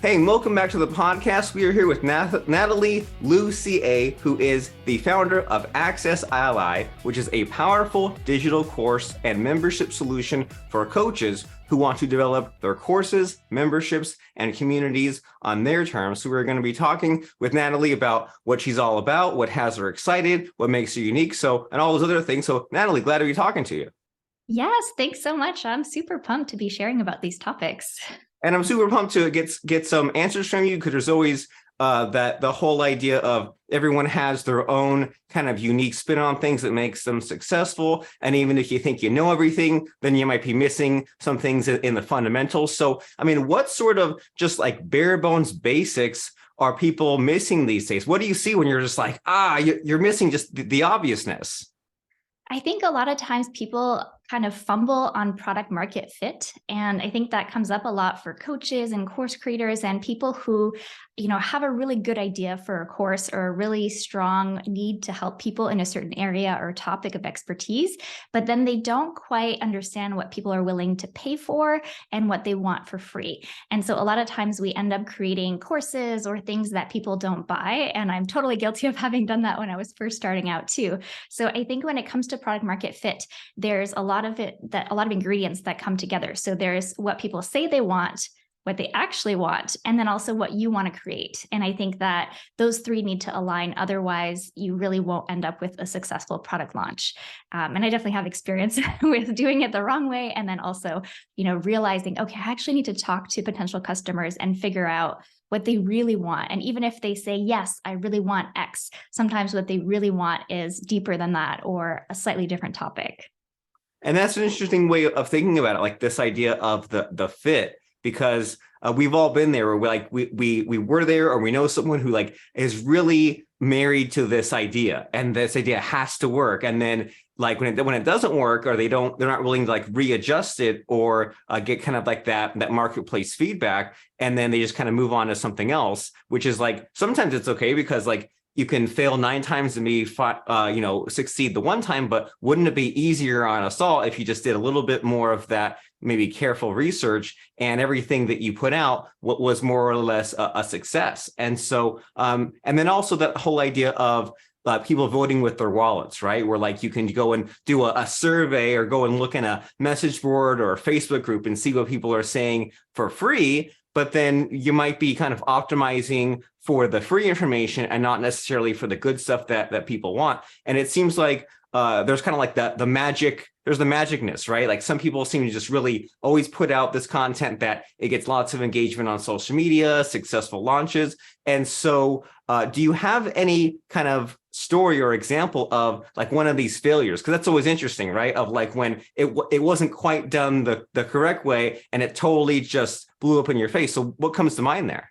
Hey, and welcome back to the podcast. We are here with Nathalie Lussier, who is the founder of Access ILI, which is a powerful digital course and membership solution for coaches who want to develop their courses, memberships, and communities on their terms. So we're going to be talking with Nathalie about what she's all about, what has her excited, what makes her unique, and all those other things. So Nathalie, glad to be talking to you. Yes, thanks so much. I'm super pumped to be sharing about these topics. And I'm super pumped to get some answers from you, because there's always that the whole idea of everyone has their own kind of unique spin on things that makes them successful. And even if you think you know everything, then you might be missing some things in the fundamentals. So, I mean, what sort of just like bare bones basics are people missing these days? What do you see when you're just like, you're missing just the obviousness? I think a lot of times people kind of fumble on product market fit. And I think that comes up a lot for coaches and course creators and people who, have a really good idea for a course or a really strong need to help people in a certain area or topic of expertise, but then they don't quite understand what people are willing to pay for and what they want for free. And so a lot of times we end up creating courses or things that people don't buy. And I'm totally guilty of having done that when I was first starting out too. So I think when it comes to product market fit, there's a lot of ingredients that come together. So there's what people say they want, what they actually want, and then also what you want to create. And I think that those three need to align. Otherwise, you really won't end up with a successful product launch. And I definitely have experience with doing it the wrong way. And then also, realizing, okay, I actually need to talk to potential customers and figure out what they really want. And even if they say, yes, I really want X, sometimes what they really want is deeper than that or a slightly different topic. And that's an interesting way of thinking about it, like this idea of the fit, because we've all been there where we were there, or we know someone who is really married to this idea, and this idea has to work. And then when it doesn't work, or they're not willing to readjust it or get kind of that marketplace feedback, and then they just kind of move on to something else, which is sometimes it's okay, because you can fail 9 times and maybe succeed the one time, but wouldn't it be easier on us all if you just did a little bit more of that maybe careful research, and everything that you put out was more or less a success? And so, and then also that whole idea of people voting with their wallets, right? Where you can go and do a survey, or go and look in a message board or a Facebook group and see what people are saying for free. But then you might be kind of optimizing for the free information and not necessarily for the good stuff that people want. And it seems like there's kind of the magic, there's the magicness, right? Some people seem to just really always put out this content that it gets lots of engagement on social media, successful launches. And so do you have any kind of story or example of one of these failures? Because that's always interesting, right? Of when it wasn't quite done the correct way and it totally just blew up in your face. So what comes to mind there?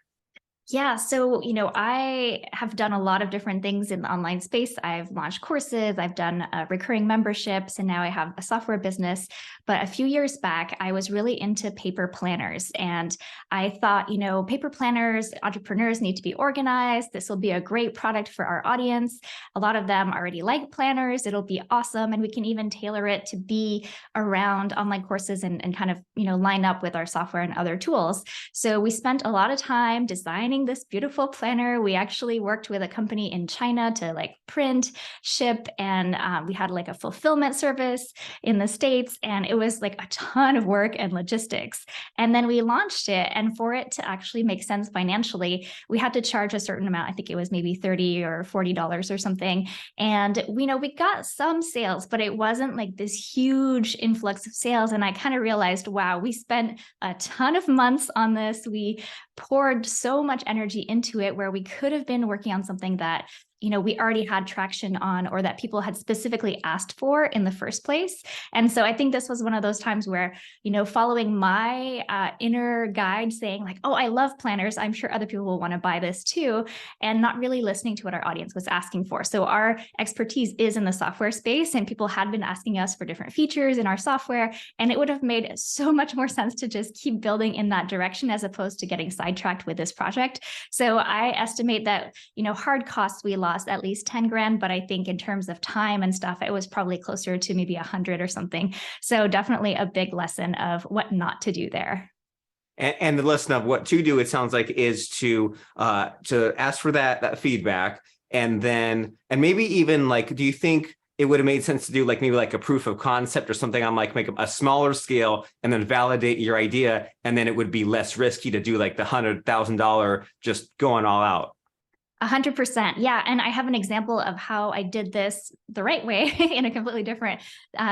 Yeah. So, I have done a lot of different things in the online space. I've launched courses, I've done recurring memberships, and now I have a software business. But a few years back, I was really into paper planners. And I thought, paper planners, entrepreneurs need to be organized. This will be a great product for our audience. A lot of them already like planners. It'll be awesome. And we can even tailor it to be around online courses and kind of, line up with our software and other tools. So we spent a lot of time designing this beautiful planner. We actually worked with a company in China to print, ship, and we had a fulfillment service in the States. And it was a ton of work and logistics. And then we launched it. And for it to actually make sense financially, we had to charge a certain amount. I think it was maybe $30 or $40 or something. And we got some sales, but it wasn't this huge influx of sales. And I kind of realized, wow, we spent a ton of months on this. We poured so much energy into it, where we could have been working on something that we already had traction on, or that people had specifically asked for in the first place. And so I think this was one of those times where, following my inner guide saying oh, I love planners, I'm sure other people will want to buy this too, and not really listening to what our audience was asking for. So our expertise is in the software space, and people had been asking us for different features in our software, and it would have made so much more sense to just keep building in that direction as opposed to getting sidetracked with this project. So I estimate that, hard costs we lost at least 10 grand, but I think in terms of time and stuff, it was probably closer to maybe 100 or something. So definitely a big lesson of what not to do there. And the lesson of what to do, it sounds like, is to ask for that feedback, and maybe even like, do you think it would have made sense to do like maybe like a proof of concept or something on like make a smaller scale and then validate your idea, and then it would be less risky to do like the $100,000 just going all out? 100%. Yeah. And I have an example of how I did this the right way in a completely different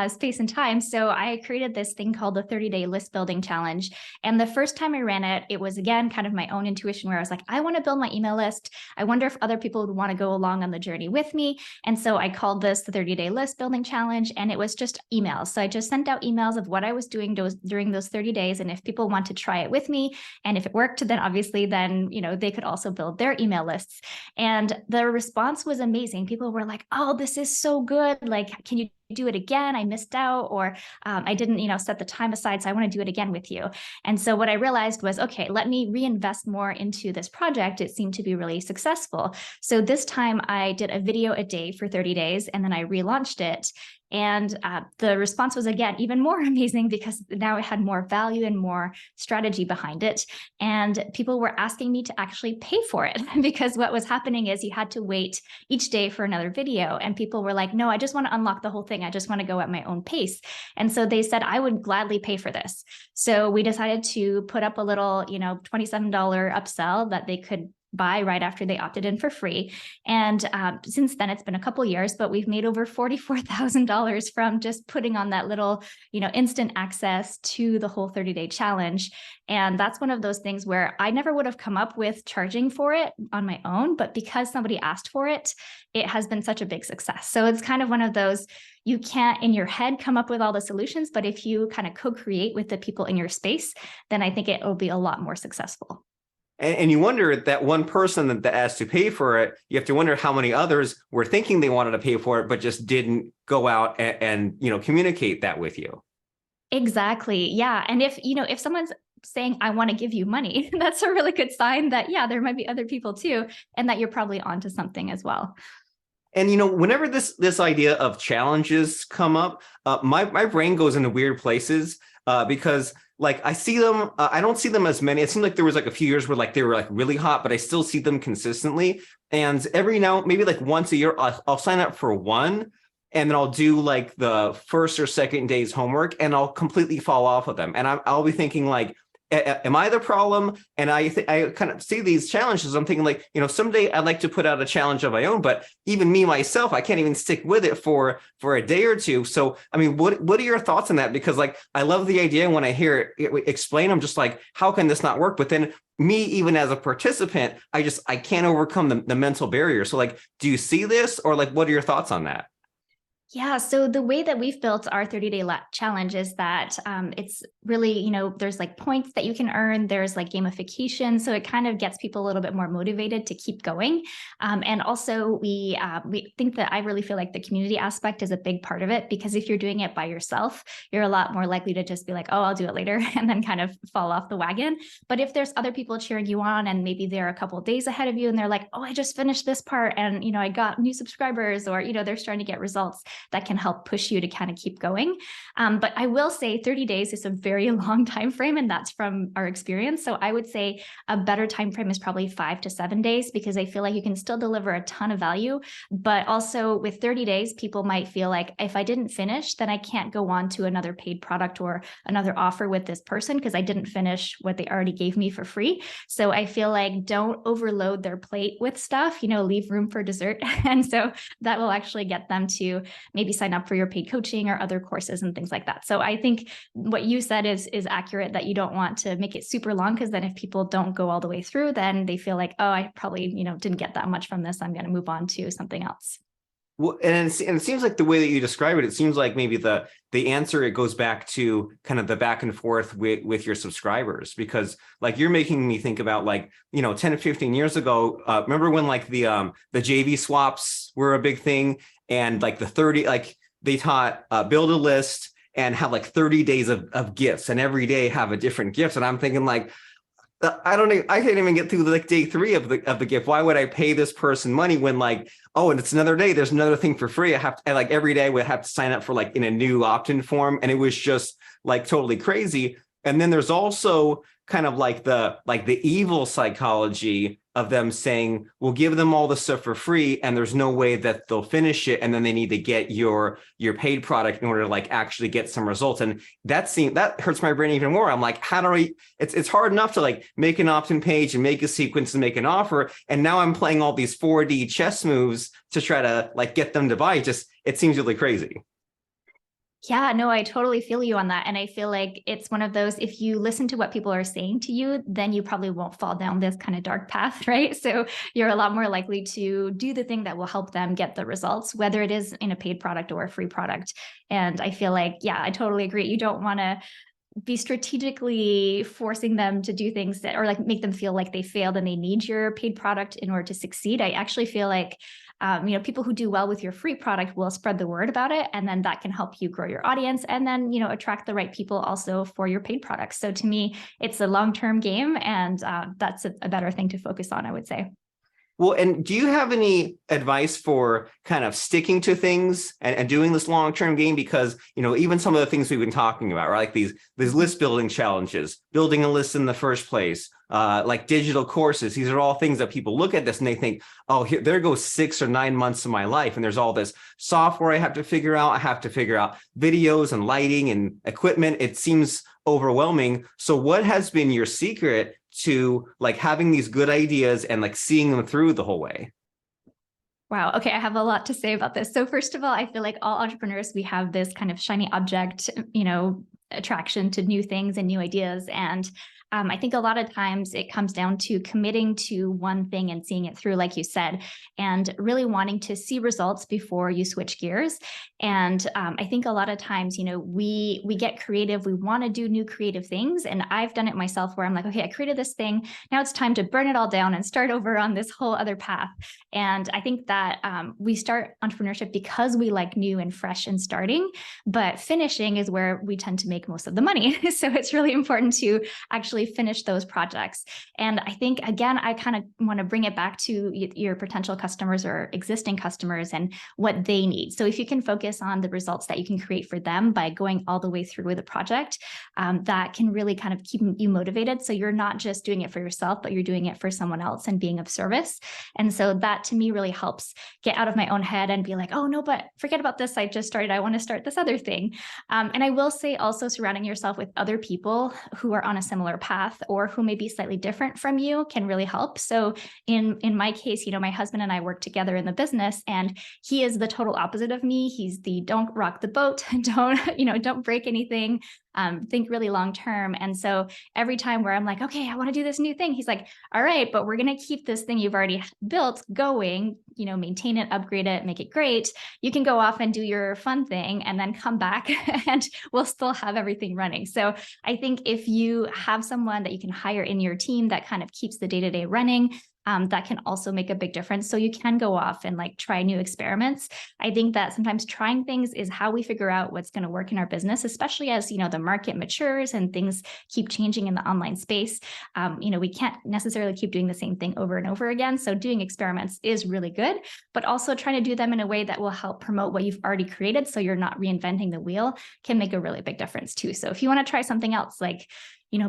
space and time. So I created this thing called the 30-day list building challenge. And the first time I ran it, it was, again, kind of my own intuition where I was like, I want to build my email list. I wonder if other people would want to go along on the journey with me. And so I called this the 30-day list building challenge. And it was just emails. So I just sent out emails of what I was doing during those 30 days. And if people want to try it with me, and if it worked, then obviously they could also build their email lists. And the response was amazing. People were like, oh, this is so good. Like, can you do it again? I missed out, or I didn't, set the time aside. So I want to do it again with you. And so what I realized was, okay, let me reinvest more into this project. It seemed to be really successful. So this time I did a video a day for 30 days, and then I relaunched it. And the response was, again, even more amazing because now it had more value and more strategy behind it. And people were asking me to actually pay for it because what was happening is you had to wait each day for another video. And people were like, no, I just want to unlock the whole thing. I just want to go at my own pace. And so they said, I would gladly pay for this. So we decided to put up a little, $27 upsell that they could buy right after they opted in for free. And since then, it's been a couple years, but we've made over $44,000 from just putting on that little, instant access to the whole 30-day challenge. And that's one of those things where I never would have come up with charging for it on my own, but because somebody asked for it, it has been such a big success. So it's kind of one of those, you can't in your head come up with all the solutions, but if you kind of co-create with the people in your space, then I think it will be a lot more successful. And you wonder, that one person that asked to pay for it, you have to wonder how many others were thinking they wanted to pay for it, but just didn't go out and communicate that with you. Exactly. Yeah. And if someone's saying, I want to give you money, that's a really good sign that, yeah, there might be other people too, and that you're probably onto something as well. And whenever this idea of challenges come up, my brain goes into weird places because like I see them, I don't see them as many. It seemed like there was like a few years where like they were like really hot, but I still see them consistently. And every now, maybe like once a year, I'll sign up for one, and then I'll do like the first or second day's homework, and I'll completely fall off of them. And I'll be thinking like, am I the problem? And I kind of see these challenges. I'm thinking like, someday I'd like to put out a challenge of my own, but even me, myself, I can't even stick with it for a day or two. So, I mean, what are your thoughts on that? Because like, I love the idea. And when I hear it explain, I'm just like, how can this not work? But then me, even as a participant, I can't overcome the mental barrier. So like, do you see this, or like, what are your thoughts on that? Yeah, so the way that we've built our 30-day challenge is that it's really, there's like points that you can earn. There's like gamification. So it kind of gets people a little bit more motivated to keep going. And also we think that I really feel like the community aspect is a big part of it, because if you're doing it by yourself, you're a lot more likely to just be like, oh, I'll do it later, and then kind of fall off the wagon. But if there's other people cheering you on, and maybe they're a couple of days ahead of you and they're like, oh, I just finished this part and, I got new subscribers, or, they're starting to get results, that can help push you to kind of keep going. But I will say 30 days is a very long time frame, and that's from our experience. So I would say a better time frame is probably 5 to 7 days, because I feel like you can still deliver a ton of value. But also with 30 days, people might feel like, if I didn't finish, then I can't go on to another paid product or another offer with this person because I didn't finish what they already gave me for free. So I feel like don't overload their plate with stuff, leave room for dessert. And so that will actually get them to maybe sign up for your paid coaching or other courses and things like that. So I think what you said is accurate, that you don't want to make it super long, because then if people don't go all the way through, then they feel like, oh, I probably, didn't get that much from this. I'm going to move on to something else. Well, and it seems like the way that you describe it, it seems like maybe the answer, it goes back to kind of the back and forth with your subscribers, because like you're making me think about like, 10 to 15 years ago, remember when like the JV swaps were a big thing, and like the 30, like they taught build a list and have like 30 days of gifts, and every day have a different gift. And I'm thinking like, I can't even get through like day 3 of the gift. Why would I pay this person money when like, oh, and it's another day, there's another thing for free. And like every day we have to sign up for like in a new opt-in form. And it was just like totally crazy. And then there's also kind of like the evil psychology of them saying, we'll give them all the stuff for free and there's no way that they'll finish it, and then they need to get your paid product in order to like actually get some results. And that hurts my brain even more. I'm like, how do I, it's hard enough to like make an opt-in page and make a sequence and make an offer, and now I'm playing all these 4D chess moves to try to like get them to buy. It seems really crazy. Yeah, no, I totally feel you on that. And I feel like it's one of those, if you listen to what people are saying to you, then you probably won't fall down this kind of dark path, right? So you're a lot more likely to do the thing that will help them get the results, whether it is in a paid product or a free product. And I feel like, yeah, I totally agree. You don't want to be strategically forcing them to do things that, or like make them feel like they failed and they need your paid product in order to succeed. I actually feel like people who do well with your free product will spread the word about it. And then that can help you grow your audience and then, attract the right people also for your paid products. So to me, it's a long-term game, and that's a better thing to focus on, I would say. Well, and do you have any advice for kind of sticking to things and doing this long-term game? Because, even some of the things we've been talking about, right? Like these list building challenges, building a list in the first place, like digital courses. These are all things that people look at this and they think, oh, there goes 6 or 9 months of my life. And there's all this software I have to figure out. I have to figure out videos and lighting and equipment. It seems overwhelming. So what has been your secret to like having these good ideas and like seeing them through the whole way? Wow. Okay. I have a lot to say about this. So first of all, I feel like all entrepreneurs, we have this kind of shiny object, attraction to new things and new ideas. And I think a lot of times it comes down to committing to one thing and seeing it through, like you said, and really wanting to see results before you switch gears. And I think a lot of times, we get creative. We want to do new creative things. And I've done it myself where I'm like, okay, I created this thing. Now it's time to burn it all down and start over on this whole other path. And I think that we start entrepreneurship because we like new and fresh and starting, but finishing is where we tend to make most of the money. So it's really important to actually finish those projects. And I think, again, I kind of want to bring it back to your potential customers or existing customers and what they need. So if you can focus on the results that you can create for them by going all the way through with a project, that can really kind of keep you motivated. So you're not just doing it for yourself, but you're doing it for someone else and being of service. And so that to me really helps get out of my own head and be like, oh no, but forget about this. I just started. I want to start this other thing. And I will say also surrounding yourself with other people who are on a similar path or who may be slightly different from you can really help. So in my case, my husband and I work together in the business, and he is the total opposite of me. He's the don't rock the boat, don't break anything, think really long term. And so every time where I'm like, okay, I want to do this new thing, he's like, all right, but we're going to keep this thing you've already built going, maintain it, upgrade it, make it great. You can go off and do your fun thing and then come back and we'll still have everything running. So I think if you have someone that you can hire in your team that kind of keeps the day-to-day running, that can also make a big difference. So you can go off and like try new experiments. I think that sometimes trying things is how we figure out what's going to work in our business, especially as, the market matures and things keep changing in the online space. We can't necessarily keep doing the same thing over and over again. So doing experiments is really good, but also trying to do them in a way that will help promote what you've already created. So you're not reinventing the wheel can make a really big difference too. So if you want to try something else, like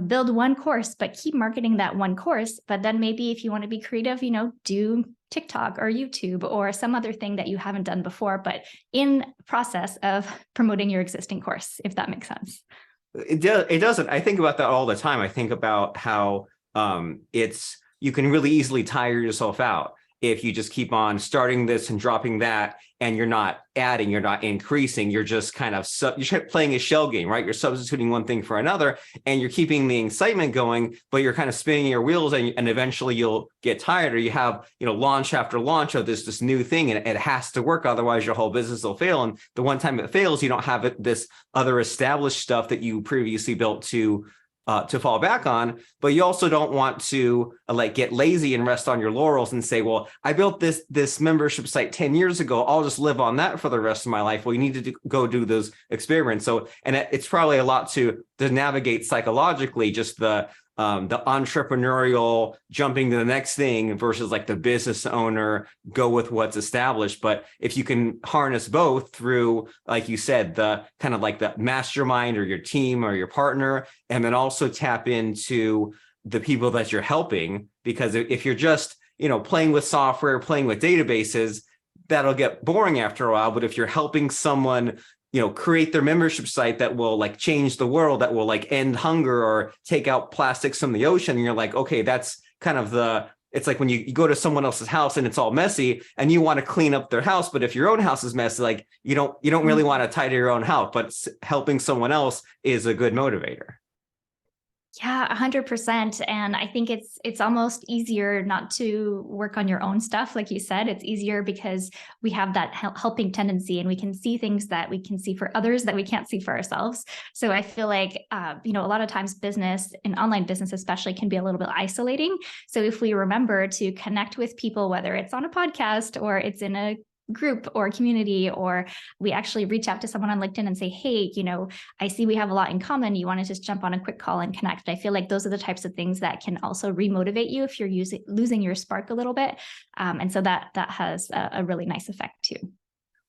build one course, but keep marketing that one course. But then maybe if you want to be creative, do TikTok or YouTube or some other thing that you haven't done before, but in process of promoting your existing course, if that makes sense. It doesn't. I think about that all the time. I think about how you can really easily tire yourself out if you just keep on starting this and dropping that, and you're not adding, you're not increasing, you're just kind of you're playing a shell game, right? You're substituting one thing for another, and you're keeping the excitement going, but you're kind of spinning your wheels, and eventually you'll get tired, or you have launch after launch of this new thing, and it has to work, otherwise your whole business will fail. And the one time it fails, you don't have this other established stuff that you previously built to fall back on. But you also don't want to get lazy and rest on your laurels and say, well, I built this membership site 10 years ago, I'll just live on that for the rest of my life. Well, you need to go do those experiments. So, and it's probably a lot to to navigate psychologically just the entrepreneurial jumping to the next thing versus like the business owner go with what's established. But if you can harness both through, like you said, the kind of like the mastermind or your team or your partner, and then also tap into the people that you're helping, because if you're just, playing with software, playing with databases, that'll get boring after a while. But if you're helping someone create their membership site that will like change the world, that will like end hunger or take out plastics from the ocean, and you're like, okay, that's kind of it's like when you go to someone else's house and it's all messy and you want to clean up their house, but if your own house is messy, like you don't really want to tidy your own house, but helping someone else is a good motivator. Yeah, 100%. And I think it's almost easier not to work on your own stuff. Like you said, it's easier because we have that helping tendency, and we can see things that we can see for others that we can't see for ourselves. So I feel like, a lot of times business and online business especially can be a little bit isolating. So if we remember to connect with people, whether it's on a podcast or it's in a group or community, or we actually reach out to someone on LinkedIn and say, hey, I see we have a lot in common. You want to just jump on a quick call and connect. I feel like those are the types of things that can also remotivate you if you're losing your spark a little bit. And so that has a really nice effect too.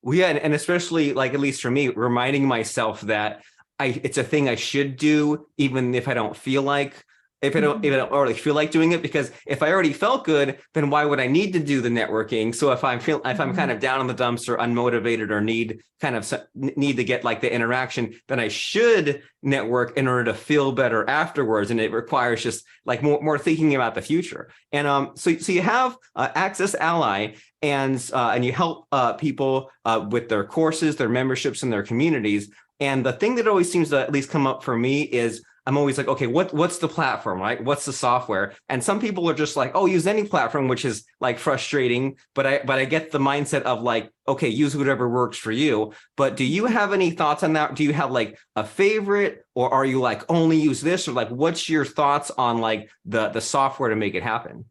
Well, yeah. And especially like, at least for me, reminding myself that it's a thing I should do, even if I don't feel like, if I don't already feel like doing it, because if I already felt good, then why would I need to do the networking? So if I'm kind of down in the dumps or unmotivated or need to get like the interaction, then I should network in order to feel better afterwards. And it requires just like more thinking about the future. And so you have Access Ally, and you help people with their courses, their memberships, and their communities. And the thing that always seems to at least come up for me is I'm always like, okay, what's the platform, right? What's the software? And some people are just like, oh, use any platform, which is like frustrating. But I get the mindset of like, okay, use whatever works for you. But do you have any thoughts on that? Do you have like a favorite, or are you like only use this, or like what's your thoughts on like the software to make it happen?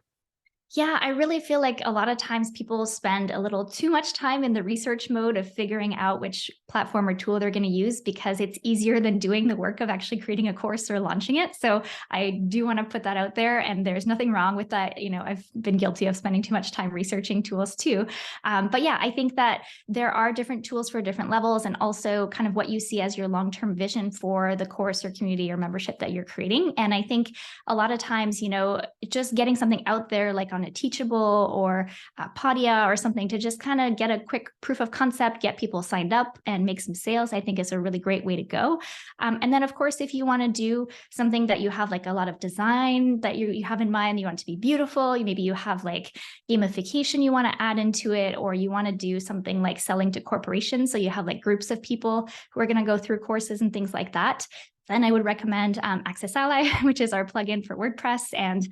Yeah, I really feel like a lot of times people spend a little too much time in the research mode of figuring out which platform or tool they're going to use, because it's easier than doing the work of actually creating a course or launching it. So I do want to put that out there, and there's nothing wrong with that. I've been guilty of spending too much time researching tools too. But yeah, I think that there are different tools for different levels, and also kind of what you see as your long-term vision for the course or community or membership that you're creating. And I think a lot of times, just getting something out there like on a Teachable or Podia or something to just kind of get a quick proof of concept, get people signed up and make some sales, I think is a really great way to go. And then of course, if you want to do something that you have like a lot of design that you have in mind, you want it to be beautiful, maybe you have like gamification you want to add into it, or you want to do something like selling to corporations. So you have like groups of people who are going to go through courses and things like that. Then I would recommend Access Ally, which is our plugin for WordPress. And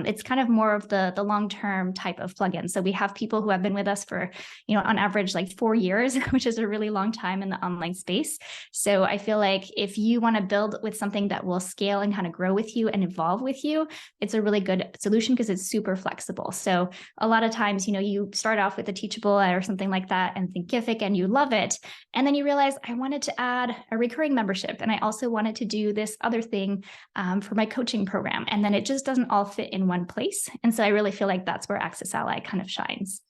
it's kind of more of the long-term type of plugin. So we have people who have been with us for, on average, like 4 years, which is a really long time in the online space. So I feel like if you want to build with something that will scale and kind of grow with you and evolve with you, it's a really good solution because it's super flexible. So a lot of times, you start off with a Teachable or something like that and Thinkific, and you love it. And then you realize, I wanted to add a recurring membership, and I also wanted to do this other thing for my coaching program. And then it just doesn't all fit in one place. And so I really feel like that's where Access Ally kind of shines.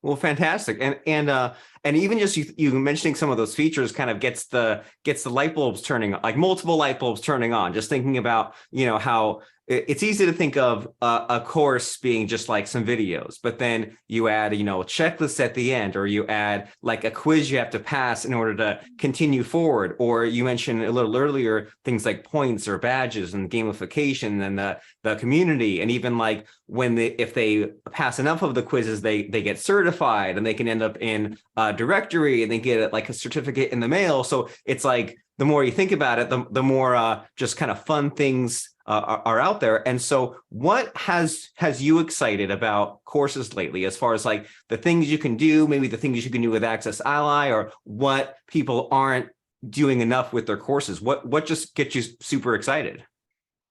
Well, fantastic. And even just you mentioning some of those features kind of gets the light bulbs turning on, like multiple light bulbs turning on, just thinking about, how it's easy to think of a course being just like some videos, but then you add, a checklist at the end, or you add like a quiz you have to pass in order to continue forward. Or you mentioned a little earlier, things like points or badges and gamification and the community. And even like if they pass enough of the quizzes, they get certified, and they can end up in a directory, and they get like a certificate in the mail. So it's like, the more you think about it, the more just kind of fun things are out there. And so what has you excited about courses lately, as far as like the things you can do, maybe the things you can do with Access Ally, or what people aren't doing enough with their courses? What just gets you super excited?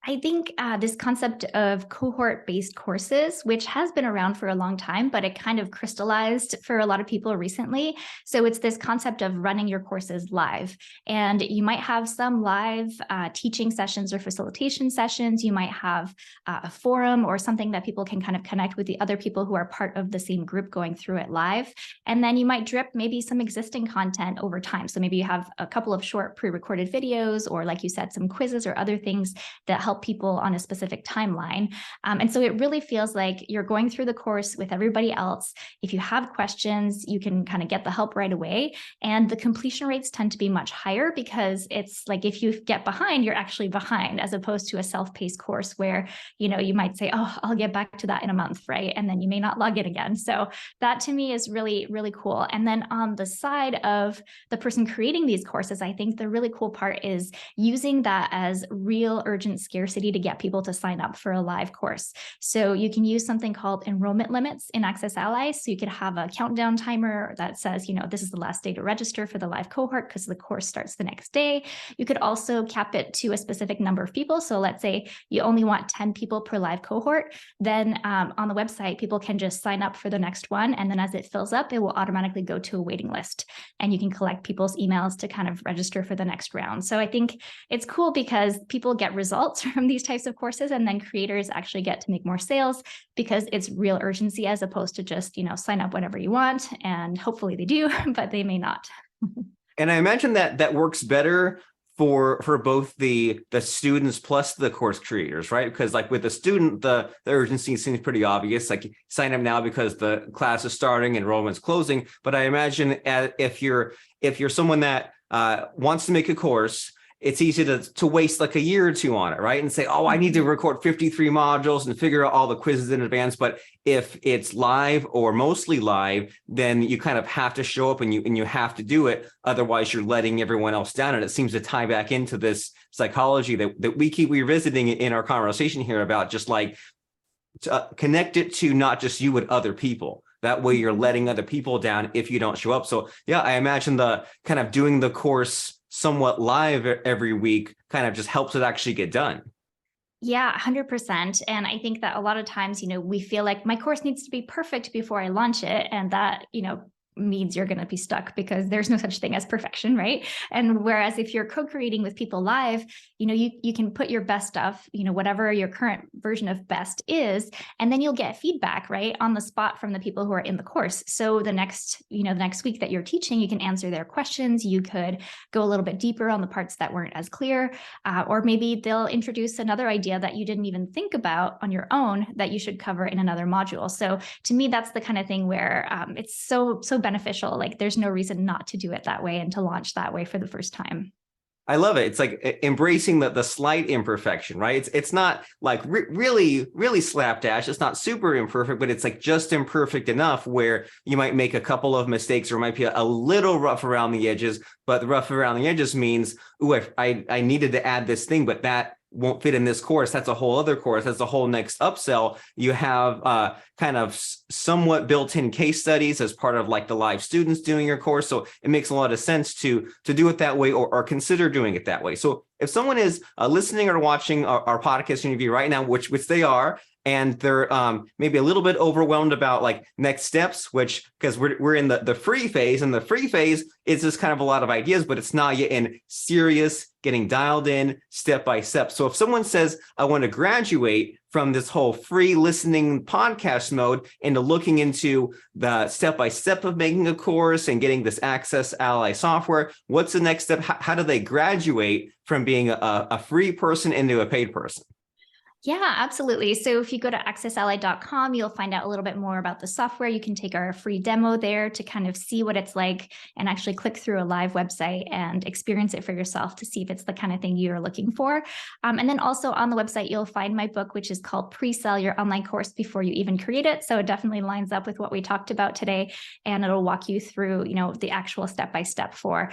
I think this concept of cohort-based courses, which has been around for a long time, but it kind of crystallized for a lot of people recently. So it's this concept of running your courses live. And you might have some live teaching sessions or facilitation sessions. You might have a forum or something that people can kind of connect with the other people who are part of the same group going through it live. And then you might drip maybe some existing content over time. So maybe you have a couple of short pre-recorded videos, or like you said, some quizzes or other things that help people on a specific timeline. And so it really feels like you're going through the course with everybody else. If you have questions, you can kind of get the help right away. And the completion rates tend to be much higher, because it's like if you get behind, you're actually behind, as opposed to a self-paced course where, you might say, oh, I'll get back to that in a month, right? And then you may not log in again. So that to me is really, really cool. And then on the side of the person creating these courses, I think the really cool part is using that as real urgent scarcity to get people to sign up for a live course. So you can use something called enrollment limits in Access Allies. So you could have a countdown timer that says, this is the last day to register for the live cohort because the course starts the next day. You could also cap it to a specific number of people. So let's say you only want 10 people per live cohort. Then on the website, people can just sign up for the next one. And then as it fills up, it will automatically go to a waiting list. And you can collect people's emails to kind of register for the next round. So I think it's cool because people get results from these types of courses, and then creators actually get to make more sales because it's real urgency, as opposed to just, sign up whenever you want. And hopefully they do, but they may not. And I imagine that works better for both the students plus the course creators, right? Because like with the student, the urgency seems pretty obvious. Like sign up now because the class is starting, enrollment's closing. But I imagine if you're someone that wants to make a course, it's easy to waste like a year or two on it, right? And say, oh, I need to record 53 modules and figure out all the quizzes in advance. But if it's live or mostly live, then you kind of have to show up and you have to do it. Otherwise, you're letting everyone else down. And it seems to tie back into this psychology that we keep revisiting in our conversation here about just like connect it to not just you, but other people. That way you're letting other people down if you don't show up. So yeah, I imagine the kind of doing the course somewhat live every week kind of just helps it actually get done. Yeah, 100%. And I think that a lot of times, we feel like my course needs to be perfect before I launch it. And that, means you're going to be stuck because there's no such thing as perfection, right? And whereas if you're co-creating with people live, you can put your best stuff, whatever your current version of best is, and then you'll get feedback right on the spot from the people who are in the course. So the next week that you're teaching, you can answer their questions. You could go a little bit deeper on the parts that weren't as clear, or maybe they'll introduce another idea that you didn't even think about on your own that you should cover in another module. So to me, that's the kind of thing where it's so beneficial. Like there's no reason not to do it that way and to launch that way for the first time. I love it. It's like embracing the slight imperfection, right? It's not like really slapdash. It's not super imperfect, but it's like just imperfect enough where you might make a couple of mistakes or might be a little rough around the edges. But the rough around the edges means, ooh, I needed to add this thing, but that won't fit in this course. That's a whole other course. That's a whole next upsell. You have kind of somewhat built-in case studies as part of like the live students doing your course. So it makes a lot of sense to do it that way or consider doing it that way. So if someone is listening or watching our podcast interview right now, which they are, and they're maybe a little bit overwhelmed about like next steps, because we're in the free phase, and the free phase is just kind of a lot of ideas, but it's not yet in serious, getting dialed in step by step. So if someone says, I want to graduate from this whole free listening podcast mode into looking into the step by step of making a course and getting this Access Ally software, what's the next step? How do they graduate from being a free person into a paid person? Yeah, absolutely. So if you go to accessally.com, you'll find out a little bit more about the software. You can take our free demo there to kind of see what it's like and actually click through a live website and experience it for yourself to see if it's the kind of thing you're looking for. And then also on the website, you'll find my book, which is called Pre-Sell Your Online Course Before You Even Create It. So it definitely lines up with what we talked about today, and it'll walk you through, the actual step-by-step for,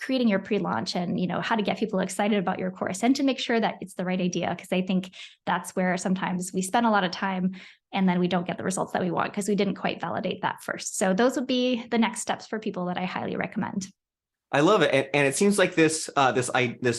creating your pre-launch and, how to get people excited about your course and to make sure that it's the right idea. Because I think that's where sometimes we spend a lot of time and then we don't get the results that we want because we didn't quite validate that first. So those would be the next steps for people that I highly recommend. I love it, and it seems like this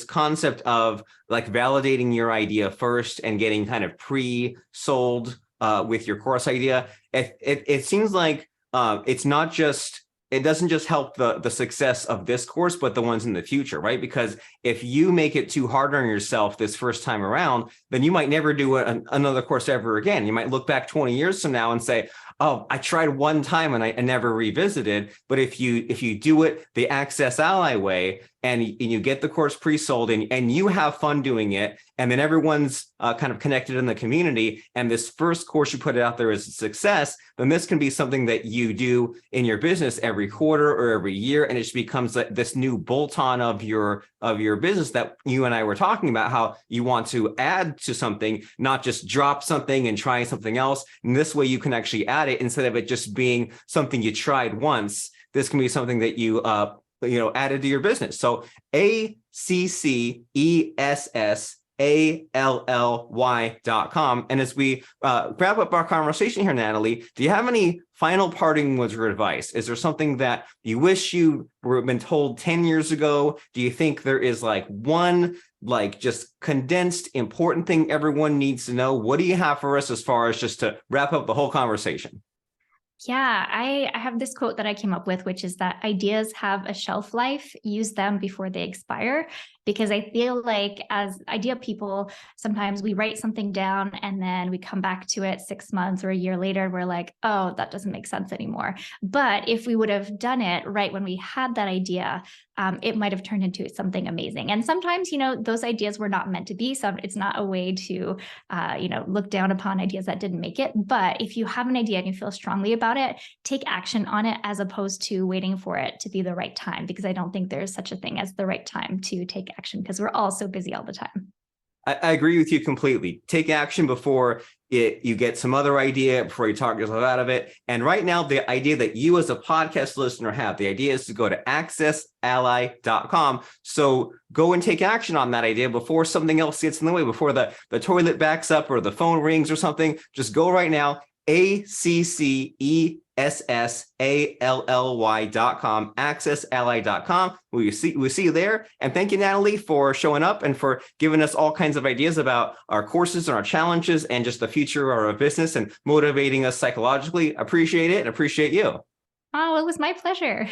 concept of like validating your idea first and getting kind of pre-sold with your course idea. It seems like it's not just it doesn't just help the success of this course, but the ones in the future, right? Because if you make it too hard on yourself this first time around, then you might never do another course ever again. You might look back 20 years from now and say, oh, I tried one time and I never revisited. But if you do it the Access Ally way and you get the course pre-sold and you have fun doing it, and then everyone's kind of connected in the community, and this first course you put it out there is a success, then this can be something that you do in your business every quarter or every year, and it just becomes this new bolt-on of your business that you and I were talking about, how you want to add to something, not just drop something and try something else. And this way you can actually add it instead of it just being something you tried once. This can be something that you added to your business. So ACCESSALLY.com. And as we wrap up our conversation here, Nathalie, do you have any final parting words or advice? Is there something that you wish you were been told 10 years ago? Do you think there is like one just condensed important thing everyone needs to know? What do you have for us as far as just to wrap up the whole conversation? Yeah, I have this quote that I came up with, which is that ideas have a shelf life. Use them before they expire. Because I feel like as idea people, sometimes we write something down and then we come back to it 6 months or a year later, and we're like, oh, that doesn't make sense anymore. But if we would have done it right when we had that idea, it might have turned into something amazing. And sometimes, those ideas were not meant to be. So it's not a way to, look down upon ideas that didn't make it. But if you have an idea and you feel strongly about it, take action on it as opposed to waiting for it to be the right time, because I don't think there's such a thing as the right time to take action, because we're all so busy all the time. I agree with you completely. Take action before you get some other idea, before you talk yourself out of it. And right now, the idea that you as a podcast listener have, the idea is to go to accessally.com. So go and take action on that idea before something else gets in the way, before the toilet backs up or the phone rings or something. Just go right now, ACCESSALLY.com, accessally.com. We'll see you there. And thank you, Nathalie, for showing up and for giving us all kinds of ideas about our courses and our challenges and just the future of our business and motivating us psychologically. Appreciate it and appreciate you. Oh, it was my pleasure.